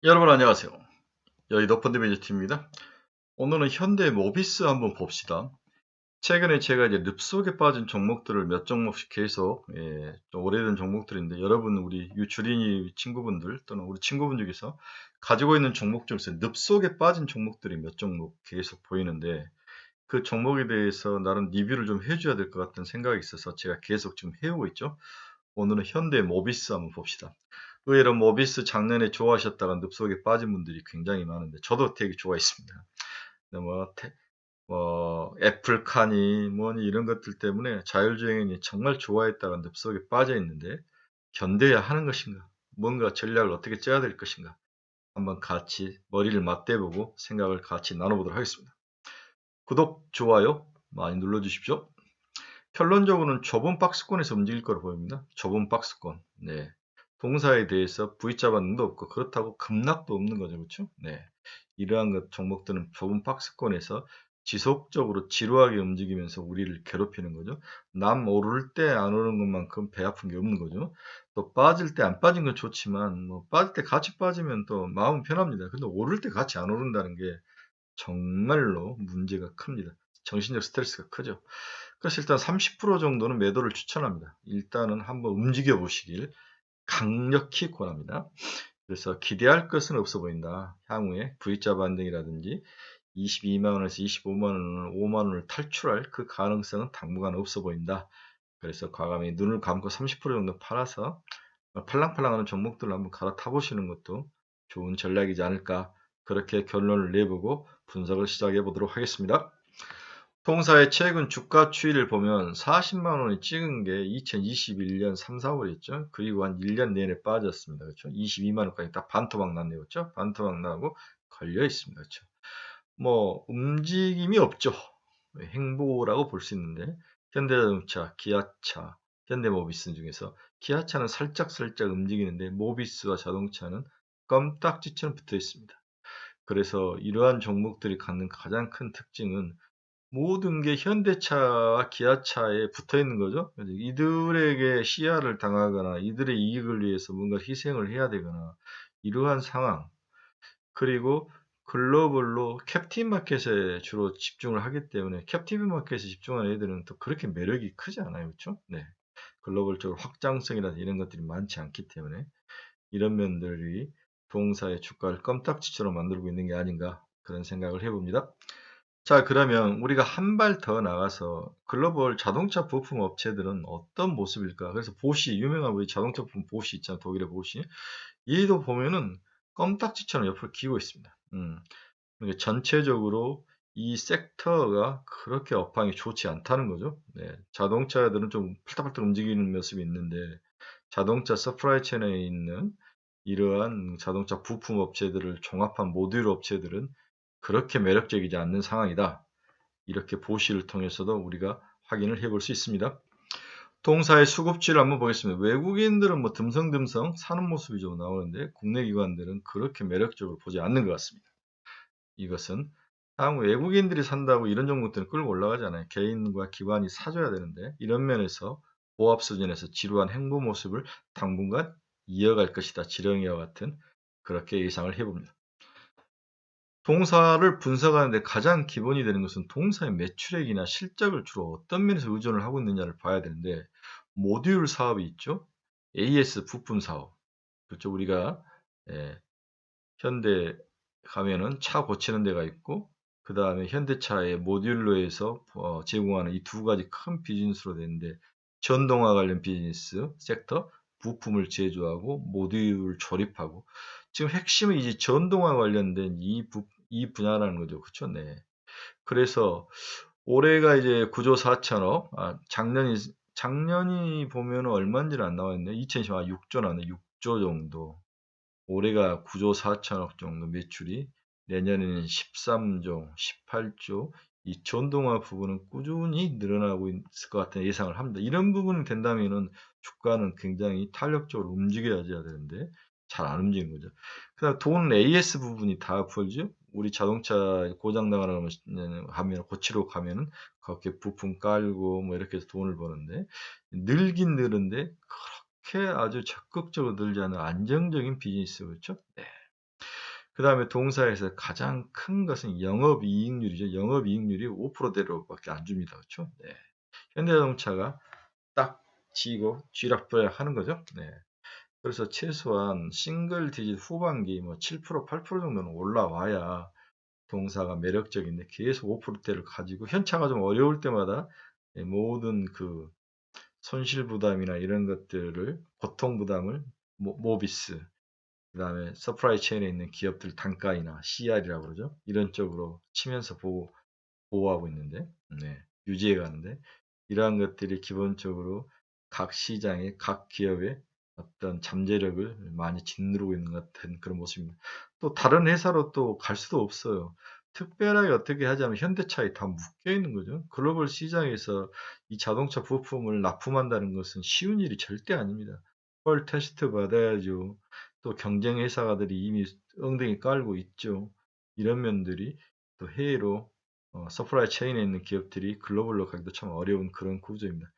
여러분 안녕하세요. 여의도 펀드매니저팀입니다. 오늘은 현대 모비스 한번 봅시다. 최근에 제가 이제 늪속에 빠진 종목들을 몇 종목씩 계속 좀 오래된 종목들인데 여러분 우리 유주린이 친구분들 또는 우리 친구분 중에서 가지고 있는 종목 중에서 늪속에 빠진 종목들이 몇 종목 계속 보이는데 그 종목에 대해서 나름 리뷰를 좀 해줘야 될 것 같은 생각이 있어서 제가 계속 지금 해오고 있죠. 오늘은 현대 모비스 한번 봅시다. 의외로 모비스 작년에 좋아하셨다가 늪속에 빠진 분들이 굉장히 많은데 저도 되게 좋아했습니다. 근데 애플카니 뭐니 이런 것들 때문에 자율주행이 정말 좋아했다가 늪속에 빠져 있는데 견뎌야 하는 것인가? 뭔가 전략을 어떻게 짜야 될 것인가? 한번 같이 머리를 맞대보고 생각을 같이 나눠보도록 하겠습니다. 구독, 좋아요 많이 눌러주십시오. 결론적으로는 좁은 박스권에서 움직일 거로 보입니다. 좁은 박스권. 네. 동사에 대해서 V자 반응도 없고 그렇다고 급락도 없는 거죠. 그렇죠? 네. 이러한 것 종목들은 좁은 박스권에서 지속적으로 지루하게 움직이면서 우리를 괴롭히는 거죠. 남 오를 때 안 오는 것만큼 배 아픈 게 없는 거죠. 또 빠질 때 안 빠진 건 좋지만 뭐 빠질 때 같이 빠지면 또 마음 편합니다. 근데 오를 때 같이 안 오른다는 게 정말로 문제가 큽니다. 정신적 스트레스가 크죠. 그래서 일단 30% 정도는 매도를 추천합니다. 일단은 한번 움직여 보시길 강력히 권합니다. 그래서 기대할 것은 없어 보인다. 향후에 V자 반등이라든지 22만원에서 25만원을 5만원을 탈출할 그 가능성은 당분간 없어 보인다. 그래서 과감히 눈을 감고 30% 정도 팔아서 팔랑팔랑하는 종목들을 한번 갈아타 보시는 것도 좋은 전략이지 않을까. 그렇게 결론을 내보고 분석을 시작해 보도록 하겠습니다. 통사의 최근 주가 추이를 보면 40만 원이 찍은 게 2021년 3, 4월이었죠. 그리고 한 1년 내내 빠졌습니다. 그렇죠? 22만 원까지 딱 반토막 났네요. 그렇죠? 반토막 나고 걸려 있습니다. 그렇죠? 뭐 움직임이 없죠. 행보라고 볼 수 있는데 현대자동차, 기아차, 현대모비스 중에서 기아차는 살짝살짝 움직이는데 모비스와 자동차는 껌딱지처럼 붙어 있습니다. 그래서 이러한 종목들이 갖는 가장 큰 특징은 모든 게 현대차와 기아차에 붙어 있는 거죠. 그래서 이들에게 시야를 당하거나 이들의 이익을 위해서 뭔가 희생을 해야 되거나 이러한 상황. 그리고 글로벌로 캡틴 마켓에 주로 집중을 하기 때문에 캡틴 마켓에 집중하는 애들은 또 그렇게 매력이 크지 않아요. 그렇죠? 네. 글로벌적으로 확장성이라든지 이런 것들이 많지 않기 때문에 이런 면들이 동사의 주가를 껌딱지처럼 만들고 있는 게 아닌가 그런 생각을 해봅니다. 자, 그러면 우리가 한 발 더 나가서 글로벌 자동차 부품 업체들은 어떤 모습일까? 그래서 보시, 유명한 우리 자동차 부품 보시 있잖아. 독일의 보시. 얘도 보면은 껌딱지처럼 옆으로 기고 있습니다. 그러니까 전체적으로 이 섹터가 그렇게 업황이 좋지 않다는 거죠. 네, 자동차들은 좀 팔딱팔딱 움직이는 모습이 있는데 자동차 서프라이 체인에 있는 이러한 자동차 부품 업체들을 종합한 모듈 업체들은 그렇게 매력적이지 않는 상황이다. 이렇게 보시를 통해서도 우리가 확인을 해볼 수 있습니다. 동사의 수급지를 한번 보겠습니다. 외국인들은 뭐 듬성듬성 사는 모습이 좀 나오는데 국내 기관들은 그렇게 매력적으로 보지 않는 것 같습니다. 이것은 향후 외국인들이 산다고 이런 종목들은 끌고 올라가잖아요. 개인과 기관이 사줘야 되는데 이런 면에서 보합 수준에서 지루한 행보 모습을 당분간 이어갈 것이다. 지렁이와 같은 그렇게 예상을 해봅니다. 동사를 분석하는데 가장 기본이 되는 것은 동사의 매출액이나 실적을 주로 어떤 면에서 의존을 하고 있느냐를 봐야 되는데 모듈 사업이 있죠. AS 부품 사업. 그렇죠. 우리가 예, 현대 가면은 차 고치는 데가 있고 그 다음에 현대차의 모듈로에서 제공하는 이 두 가지 큰 비즈니스로 되는데 전동화 관련 비즈니스 섹터 부품을 제조하고 모듈을 조립하고 지금 핵심은 이제 전동화 관련된 이 분야라는 거죠. 그렇죠? 네. 그래서 올해가 이제 9조 4천억, 작년이 보면 얼마인지는 안 나와 있네. 2010, 6조 나네. 6조 정도. 올해가 9조 4천억 정도 매출이 내년에는 13조, 18조 이 전동화 부분은 꾸준히 늘어나고 있을 것 같은 예상을 합니다. 이런 부분이 된다면은 주가는 굉장히 탄력적으로 움직여야 되는데 잘 안 움직이는 거죠. 그다음 돈 AS 부분이 다 풀죠. 우리 자동차 고장 나가면 하면 고치러 가면은 그렇게 부품 깔고 뭐 이렇게 해서 돈을 버는데 늘긴 느는데 그렇게 아주 적극적으로 늘지 않는 안정적인 비즈니스 그렇죠? 네. 그 다음에 동사에서 가장 큰 것은 영업이익률이죠. 영업이익률이 5%대로밖에 안 줍니다. 그렇죠? 네. 현대자동차가 딱 지고 쥐락펴락 하는 거죠. 네. 그래서 최소한 싱글 디짓 후반기 뭐 7%, 8% 정도는 올라와야 동사가 매력적인데 계속 5%대를 가지고 현차가 좀 어려울 때마다 모든 그 손실 부담이나 이런 것들을 고통 부담을 모비스 그다음에 서프라이 체인에 있는 기업들 단가이나 CR이라고 그러죠. 이런 쪽으로 치면서 보호하고 있는데 유지해 가는데 이러한 것들이 기본적으로 각 시장의 각 기업의 어떤 잠재력을 많이 짓누르고 있는 것 같은 그런 모습입니다. 또 다른 회사로 또 갈 수도 없어요. 특별하게 어떻게 하자면 현대차에 다 묶여 있는 거죠. 글로벌 시장에서 이 자동차 부품을 납품한다는 것은 쉬운 일이 절대 아닙니다. 헐 테스트 받아야죠. 또 경쟁 회사들이 이미 엉덩이 깔고 있죠. 이런 면들이 또 해외로 서프라이 체인에 있는 기업들이 글로벌로 가기도 참 어려운 그런 구조입니다.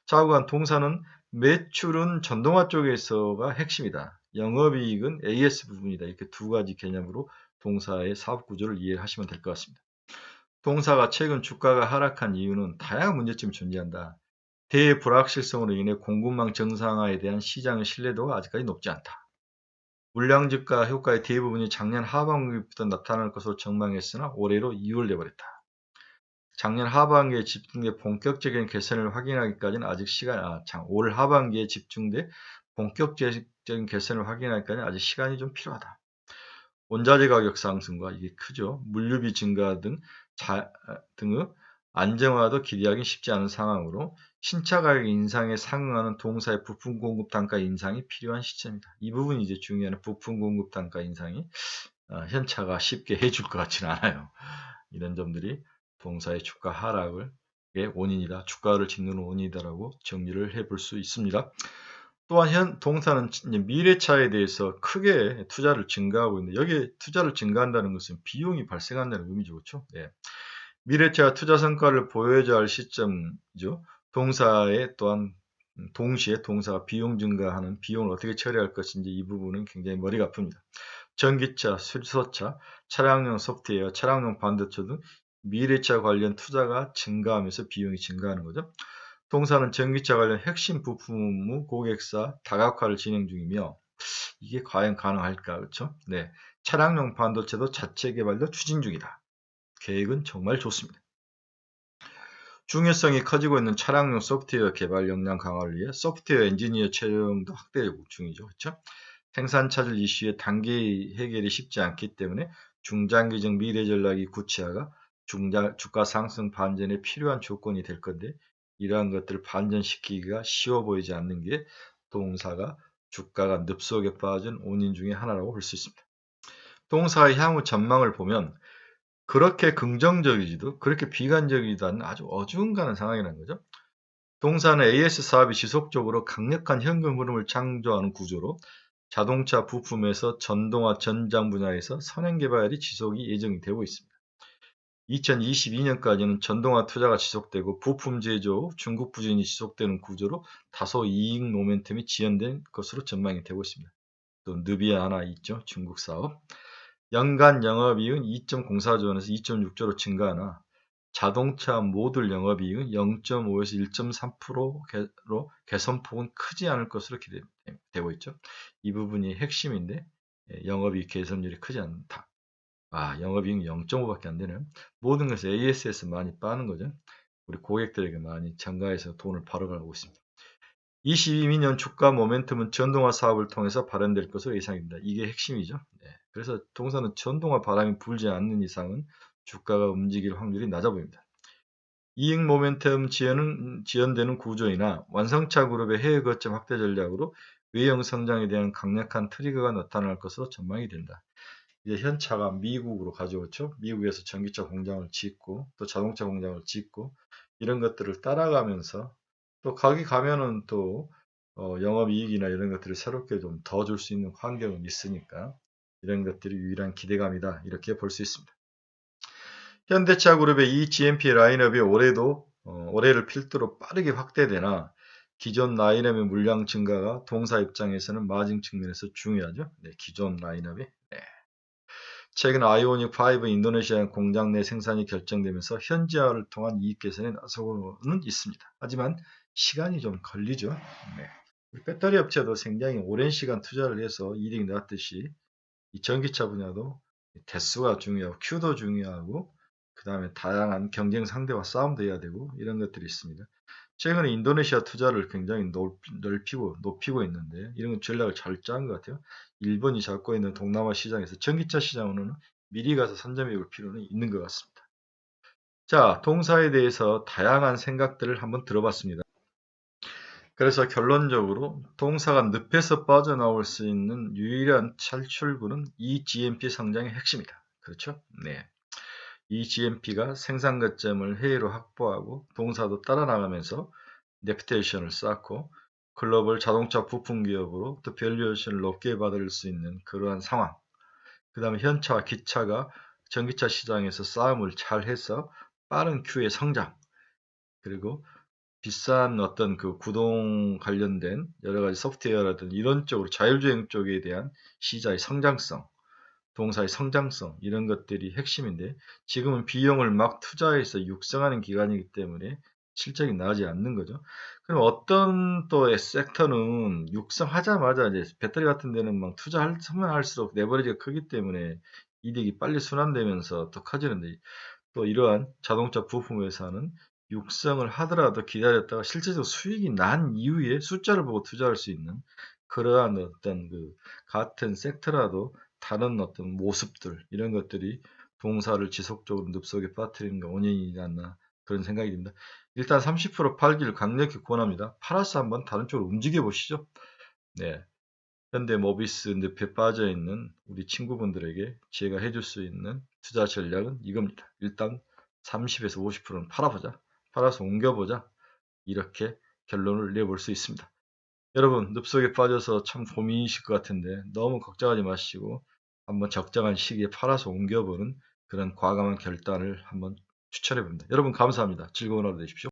좌우간 동사는 매출은 전동화 쪽에서가 핵심이다. 영업이익은 AS 부분이다. 이렇게 두 가지 개념으로 동사의 사업 구조를 이해하시면 될 것 같습니다. 동사가 최근 주가가 하락한 이유는 다양한 문제점이 존재한다. 대불확실성으로 인해 공급망 정상화에 대한 시장의 신뢰도가 아직까지 높지 않다. 물량 증가 효과의 대부분이 작년 하반기부터 나타날 것으로 전망했으나 올해로 이율돼버렸다. 작년 하반기에 집중돼 본격적인 개선을 확인하기까지는 아직 올 하반기에 집중돼 본격적인 개선을 확인하기까지는 아직 시간이 좀 필요하다. 원자재 가격 상승과 이게 크죠. 물류비 증가 등의 안정화도 기대하기 쉽지 않은 상황으로 신차 가격 인상에 상응하는 동사의 부품 공급 단가 인상이 필요한 시점이다. 이 부분이 이제 중요한 부품 공급 단가 인상이 현차가 쉽게 해줄 것 같지는 않아요. 이런 점들이 동사의 주가 하락의 원인이다. 주가를 짓는 원인이다라고 정리를 해볼 수 있습니다. 또한 동사는 미래차에 대해서 크게 투자를 증가하고 있는데 여기에 투자를 증가한다는 것은 비용이 발생한다는 의미죠. 그렇죠? 네. 미래차가 투자 성과를 보여줘야 할 시점이죠. 동사에 또한 동시에 동사가 비용 증가하는 비용을 어떻게 처리할 것인지 이 부분은 굉장히 머리가 아픕니다. 전기차, 수소차, 차량용 소프트웨어, 차량용 반도체 등 미래차 관련 투자가 증가하면서 비용이 증가하는 거죠. 동사는 전기차 관련 핵심 부품 고객사 다각화를 진행 중이며 이게 과연 가능할까? 그렇죠? 네. 차량용 반도체도 자체 개발도 추진 중이다. 계획은 정말 좋습니다. 중요성이 커지고 있는 차량용 소프트웨어 개발 역량 강화를 위해 소프트웨어 엔지니어 채용도 확대되고 중이죠. 그렇죠? 생산 차질 이슈의 단기 해결이 쉽지 않기 때문에 중장기적 미래 전략이 구체화가 주가 상승 반전에 필요한 조건이 될 건데 이러한 것들을 반전시키기가 쉬워 보이지 않는 게 동사가 주가가 늪속에 빠진 원인 중에 하나라고 볼 수 있습니다. 동사의 향후 전망을 보면 그렇게 긍정적이지도 그렇게 비관적이지도 않은 아주 어중간한 상황이라는 거죠. 동사는 AS 사업이 지속적으로 강력한 현금 흐름을 창조하는 구조로 자동차 부품에서 전동화 전장 분야에서 선행 개발이 지속이 예정이 되고 있습니다. 2022년까지는 전동화 투자가 지속되고 부품 제조 중국 부진이 지속되는 구조로 다소 이익 모멘텀이 지연된 것으로 전망이 되고 있습니다. 또 느비아 하나 있죠. 중국 사업. 연간 영업이익은 2.04조원에서 2.6조로 증가하나 자동차 모듈 영업이익은 0.5에서 1.3%로 개선폭은 크지 않을 것으로 기대되고 있죠. 이 부분이 핵심인데 영업이익 개선율이 크지 않다. 영업이익 0.5밖에 안 되네요. 모든 것에 AS에서 많이 빠는 거죠. 우리 고객들에게 많이 참가해서 돈을 벌어가고 있습니다. 22년 주가 모멘텀은 전동화 사업을 통해서 발현될 것으로 예상입니다. 이게 핵심이죠. 그래서 동사는 전동화 바람이 불지 않는 이상은 주가가 움직일 확률이 낮아 보입니다. 이익 모멘텀 지연되는 구조이나 완성차 그룹의 해외 거점 확대 전략으로 외형 성장에 대한 강력한 트리거가 나타날 것으로 전망이 된다. 이제 현차가 미국으로 가져오죠. 미국에서 전기차 공장을 짓고 또 자동차 공장을 짓고 이런 것들을 따라가면서 또 거기 가면은 또 영업이익이나 이런 것들을 새롭게 좀 더 줄 수 있는 환경은 있으니까 이런 것들이 유일한 기대감이다. 이렇게 볼 수 있습니다. 현대차 그룹의 이 GMP 라인업이 올해를 필두로 빠르게 확대되나 기존 라인업의 물량 증가가 동사 입장에서는 마진 측면에서 중요하죠. 기존 라인업이. 최근 아이오닉 5 인도네시아 공장 내 생산이 결정되면서 현지화를 통한 이익 개선에 나서고는 있습니다. 하지만 시간이 좀 걸리죠. 네. 배터리 업체도 굉장히 오랜 시간 투자를 해서 이익이 났듯이 이 전기차 분야도 대수가 중요하고 큐도 중요하고 그 다음에 다양한 경쟁 상대와 싸움도 해야 되고 이런 것들이 있습니다. 최근에 인도네시아 투자를 굉장히 높이고 있는데 이런 전략을 잘 짠 것 같아요. 일본이 잡고 있는 동남아 시장에서 전기차 시장으로는 미리 가서 선점해 볼 필요는 있는 것 같습니다. 자, 동사에 대해서 다양한 생각들을 한번 들어봤습니다. 그래서 결론적으로 동사가 늪에서 빠져나올 수 있는 유일한 탈출구는 이 GMP 성장의 핵심이다. 그렇죠? 네. 이 GMP가 생산 거점을 해외로 확보하고 동사도 따라 나가면서 레퓨테이션을 쌓고 글로벌 자동차 부품 기업으로 또 밸류에이션을 높게 받을 수 있는 그러한 상황. 그 다음에 현차와 기차가 전기차 시장에서 싸움을 잘 해서 빠른 큐의 성장. 그리고 비싼 어떤 그 구동 관련된 여러 가지 소프트웨어라든지 이런 쪽으로 자율주행 쪽에 대한 시장의 성장성, 동사의 성장성 이런 것들이 핵심인데 지금은 비용을 막 투자해서 육성하는 기간이기 때문에 실적이 나지 않는 거죠. 그럼 어떤 또 섹터는 육성하자마자 이제 배터리 같은 데는 막 투자하면 할수록 레버리지가 크기 때문에 이득이 빨리 순환되면서 더 커지는데 또 이러한 자동차 부품 회사는 육성을 하더라도 기다렸다가 실제적으로 수익이 난 이후에 숫자를 보고 투자할 수 있는 그러한 어떤 그 같은 섹터라도 다른 어떤 모습들 이런 것들이 동사를 지속적으로 늪속에 빠뜨리는 게 원인이지 않나 그런 생각이 듭니다. 일단 30% 팔기를 강력히 권합니다. 팔아서 한번 다른 쪽으로 움직여 보시죠. 네. 현대 모비스 늪에 빠져 있는 우리 친구분들에게 제가 해줄 수 있는 투자 전략은 이겁니다. 일단 30에서 50%는 팔아보자. 팔아서 옮겨보자. 이렇게 결론을 내볼 수 있습니다. 여러분 늪속에 빠져서 참 고민이실 것 같은데 너무 걱정하지 마시고 한번 적정한 시기에 팔아서 옮겨보는 그런 과감한 결단을 한번 추천해 봅니다. 여러분 감사합니다. 즐거운 하루 되십시오.